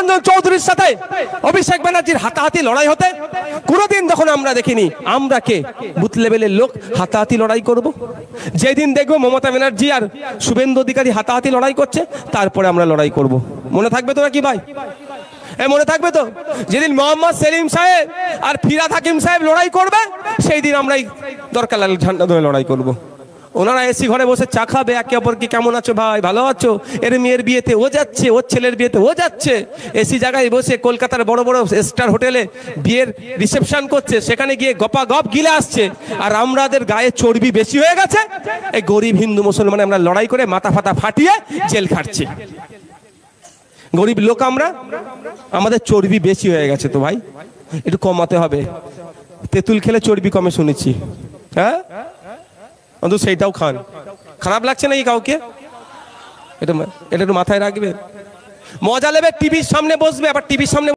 রঞ্জন চৌধুরীর সাথে অভিষেক ব্যানার্জির হাতাহাতি লড়াই হতে কোনোদিন তখন আমরা দেখিনি। আমরা কে বুথ লেভেলের লোক হাতাহাতি লড়াই করব? যেদিন দেখবো মমতা ব্যানার্জি আর শুভেন্দু অধিকারী হাতাহাতি লড়াই করছে, তারপরে আমরা লড়াই করব। মনে থাকবে তো নাকি ভাই? মনে থাকবে তো? যেদিন মোহাম্মদ সেলিম সাহেব আর ফিরাদ হাকিম সাহেব লড়াই করবে, সেই দিন আমরাই দরকার লাগলে ঝান্ডা ধরে লড়াই করব। ওনারা এসি ঘরে বসে চা খাবে, একে অপরকে কেমন আছো ভাই, ভালো আছো, এর মেয়ের বিয়েতে ও যাচ্ছে, ওর ছেলের বিয়েতে ও যাচ্ছে, এসি জায়গায় বসে কলকাতার বড় বড় স্টার হোটেলে বিয়ের রিসেপশন করছে, সেখানে গিয়ে গপা গপ গিলে আসছে। আর আমাদের গায়ে চর্বি বেশি হয়ে গেছে, এই গরিব হিন্দু মুসলমানে আমরা লড়াই করে মাথা ফাতা ফাটিয়ে জেল খাটছি। গরিব লোক আমরা, আমাদের চর্বি বেশি হয়ে গেছে। তো ভাই একটু কমাতে হবে। তেঁতুল খেলে চর্বি কমে শুনেছি, হ্যাঁ, অন্তত সেইটাও খান। খারাপ লাগছে নাকি কাউকে? এটা একটু মাথায় রাখবে। মজা নেবে, টিভির সামনে বসবে, আবার টিভির সামনে